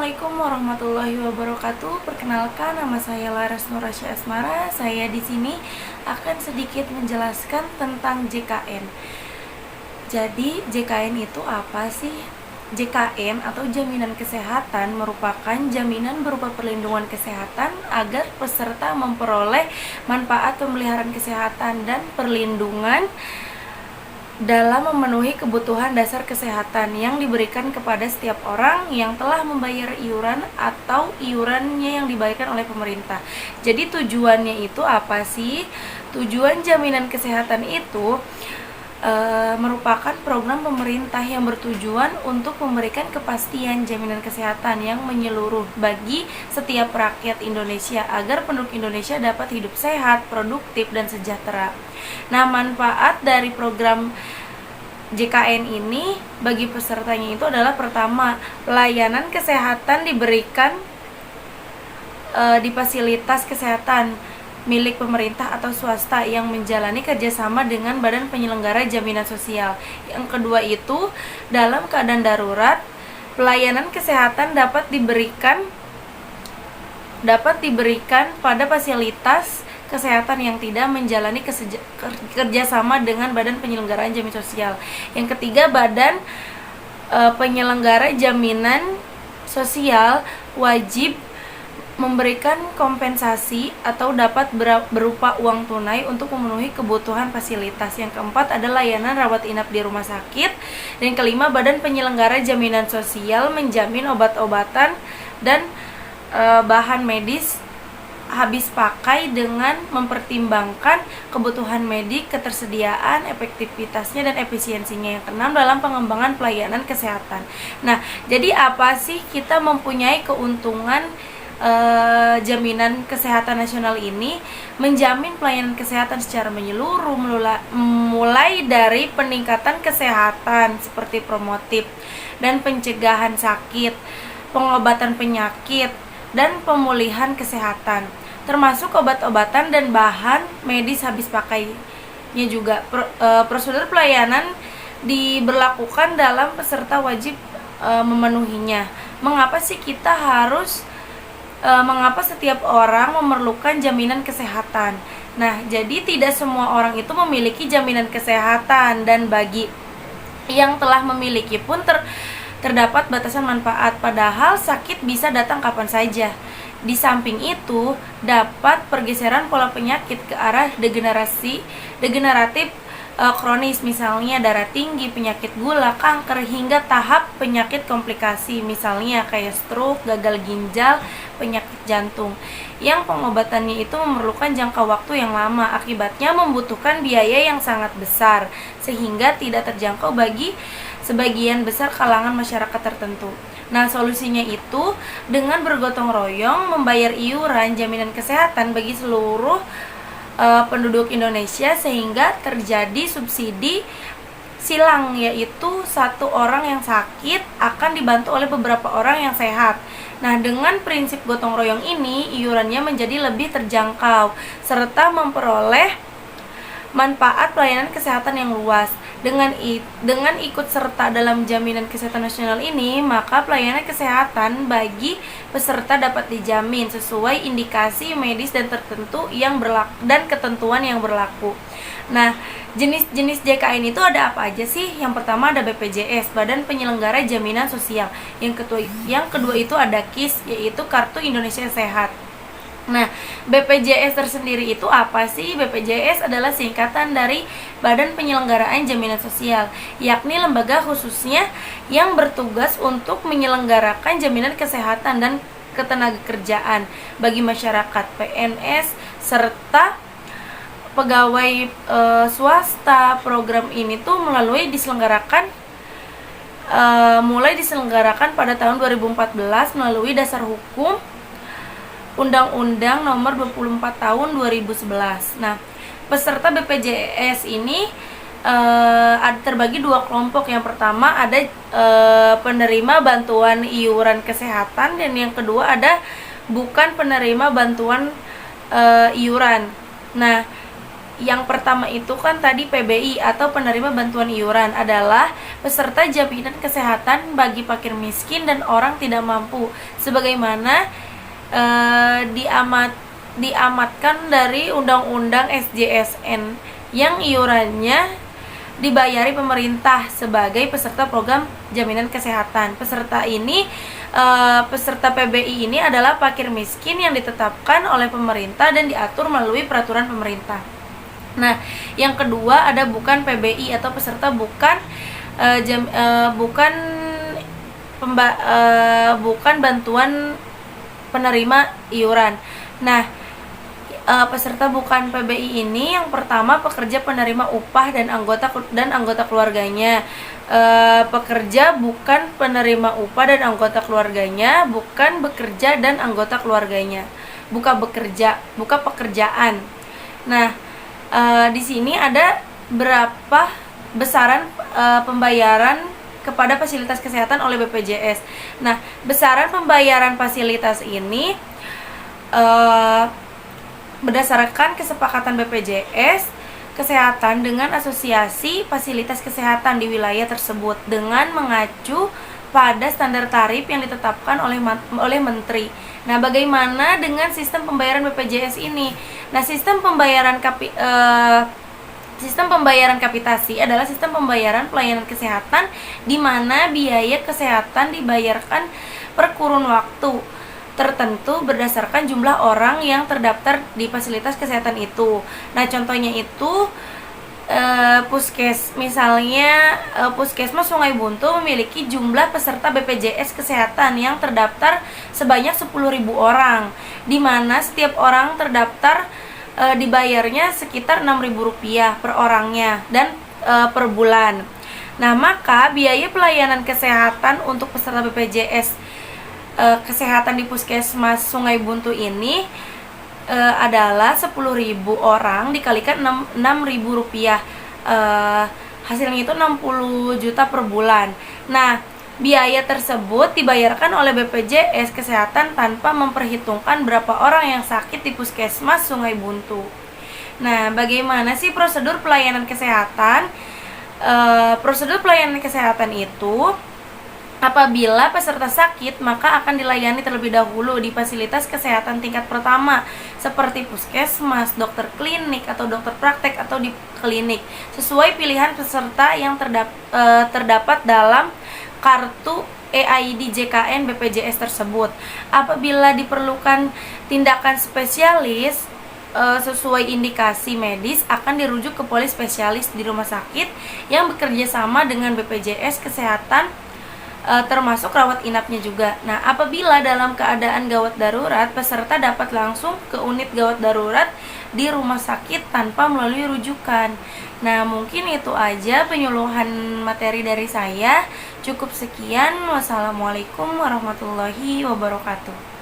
Assalamualaikum warahmatullahi wabarakatuh. Perkenalkan, nama saya Laras Nurasya Asmara. Saya di sini akan sedikit menjelaskan tentang JKN. Jadi, JKN itu apa sih? JKN atau jaminan kesehatan merupakan jaminan berupa perlindungan kesehatan agar peserta memperoleh manfaat pemeliharaan kesehatan dan perlindungan dalam memenuhi kebutuhan dasar kesehatan yang diberikan kepada setiap orang yang telah membayar iuran atau iurannya yang dibayarkan oleh pemerintah. Jadi tujuannya itu apa sih? Tujuan jaminan kesehatan itu merupakan program pemerintah yang bertujuan untuk memberikan kepastian jaminan kesehatan yang menyeluruh bagi setiap rakyat Indonesia agar penduduk Indonesia dapat hidup sehat, produktif, dan sejahtera. Nah, manfaat dari program JKN ini bagi pesertanya itu adalah pertama, pelayanan kesehatan diberikan di fasilitas kesehatan milik pemerintah atau swasta yang menjalani kerjasama dengan badan penyelenggara jaminan sosial. Yang kedua itu, dalam keadaan darurat, pelayanan kesehatan dapat diberikan pada fasilitas kesehatan yang tidak menjalani kerjasama dengan badan penyelenggaraan jaminan sosial. Yang ketiga, badan penyelenggara jaminan sosial wajib memberikan kompensasi atau dapat berupa uang tunai untuk memenuhi kebutuhan fasilitas. Yang keempat ada layanan rawat inap di rumah sakit. Dan kelima, badan penyelenggara jaminan sosial menjamin obat-obatan dan bahan medis habis pakai dengan mempertimbangkan kebutuhan medik, ketersediaan, efektivitasnya, dan efisiensinya. Yang keenam, dalam pengembangan pelayanan kesehatan. Nah, jadi apa sih kita mempunyai keuntungan jaminan kesehatan nasional ini? Menjamin pelayanan kesehatan secara menyeluruh, mulai dari peningkatan kesehatan seperti promotif dan pencegahan sakit, pengobatan penyakit, dan pemulihan kesehatan, termasuk obat-obatan dan bahan medis habis pakainya juga. Prosedur pelayanan diberlakukan dalam peserta wajib memenuhinya. Mengapa setiap orang memerlukan jaminan kesehatan? Nah, jadi tidak semua orang itu memiliki jaminan kesehatan, dan bagi yang telah memiliki pun terdapat batasan manfaat, padahal sakit bisa datang kapan saja. Di samping itu, dapat pergeseran pola penyakit ke arah degeneratif kronis, misalnya darah tinggi, penyakit gula, kanker, hingga tahap penyakit komplikasi, misalnya kayak stroke, gagal ginjal, penyakit jantung, yang pengobatannya itu memerlukan jangka waktu yang lama, akibatnya membutuhkan biaya yang sangat besar, sehingga tidak terjangkau bagi sebagian besar kalangan masyarakat tertentu. Nah, solusinya itu dengan bergotong royong membayar iuran jaminan kesehatan bagi seluruh penduduk Indonesia, sehingga terjadi subsidi silang, yaitu satu orang yang sakit akan dibantu oleh beberapa orang yang sehat. Nah, dengan prinsip gotong royong ini, iurannya menjadi lebih terjangkau serta memperoleh manfaat pelayanan kesehatan yang luas. Dengan ikut serta dalam jaminan kesehatan nasional ini, maka pelayanan kesehatan bagi peserta dapat dijamin sesuai indikasi medis dan tertentu yang berlaku dan ketentuan yang berlaku. Nah, jenis-jenis JKN itu ada apa aja sih? Yang pertama ada BPJS, Badan Penyelenggara Jaminan Sosial. Yang kedua itu ada KIS, yaitu Kartu Indonesia Sehat. Nah, BPJS tersendiri itu apa sih? BPJS adalah singkatan dari Badan Penyelenggaraan Jaminan Sosial, yakni lembaga khususnya yang bertugas untuk menyelenggarakan jaminan kesehatan dan ketenagakerjaan bagi masyarakat, PNS, serta pegawai swasta. Program ini tuh mulai diselenggarakan pada tahun 2014 melalui dasar hukum Undang-Undang Nomor 24 Tahun 2011. Nah, peserta BPJS ini terbagi dua kelompok. Yang pertama ada penerima bantuan iuran kesehatan, dan yang kedua ada bukan penerima bantuan iuran. Nah, yang pertama itu kan tadi PBI atau penerima bantuan iuran adalah peserta jaminan kesehatan bagi fakir miskin dan orang tidak mampu, sebagaimana diamatkan dari Undang-Undang SJSN yang iurannya dibayari pemerintah sebagai peserta program jaminan kesehatan. Peserta PBI ini adalah fakir miskin yang ditetapkan oleh pemerintah dan diatur melalui peraturan pemerintah. Nah, yang kedua ada bukan PBI atau peserta bukan bukan bantuan penerima iuran. Nah, peserta bukan PBI ini yang pertama pekerja penerima upah dan anggota keluarganya. Pekerja bukan penerima upah dan anggota keluarganya, bukan bekerja dan anggota keluarganya. Buka pekerjaan. Nah, di sini ada berapa besaran pembayaran kepada fasilitas kesehatan oleh BPJS. Nah, besaran pembayaran fasilitas ini berdasarkan kesepakatan BPJS Kesehatan dengan Asosiasi Fasilitas Kesehatan di wilayah tersebut dengan mengacu pada standar tarif yang ditetapkan oleh Menteri. Nah, bagaimana dengan sistem pembayaran BPJS ini? Nah, sistem pembayaran kapitasi adalah sistem pembayaran pelayanan kesehatan di mana biaya kesehatan dibayarkan per kurun waktu tertentu berdasarkan jumlah orang yang terdaftar di fasilitas kesehatan itu. Nah, contohnya itu Puskesmas Sungai Buntu memiliki jumlah peserta BPJS Kesehatan yang terdaftar sebanyak 10.000 orang, di mana setiap orang terdaftar dibayarnya sekitar Rp6.000 per orangnya dan per bulan. Nah, maka biaya pelayanan kesehatan untuk peserta BPJS kesehatan di Puskesmas Sungai Buntu ini adalah 10.000 orang dikalikan Rp6.000. Hasilnya itu 60 juta per bulan. Nah, biaya tersebut dibayarkan oleh BPJS Kesehatan tanpa memperhitungkan berapa orang yang sakit di Puskesmas Sungai Buntu. Nah, bagaimana sih prosedur pelayanan kesehatan? Prosedur pelayanan kesehatan itu, apabila peserta sakit, maka akan dilayani terlebih dahulu di fasilitas kesehatan tingkat pertama seperti puskesmas, dokter klinik atau dokter praktek atau di klinik sesuai pilihan peserta yang terdapat dalam kartu EID JKN BPJS tersebut. Apabila diperlukan tindakan spesialis sesuai indikasi medis, akan dirujuk ke polispesialis di rumah sakit yang bekerja sama dengan BPJS Kesehatan, termasuk rawat inapnya juga. Nah, apabila dalam keadaan gawat darurat, peserta dapat langsung ke unit gawat darurat di rumah sakit tanpa melalui rujukan. Nah, mungkin itu aja penyuluhan materi dari saya. Cukup sekian. Wassalamualaikum warahmatullahi wabarakatuh.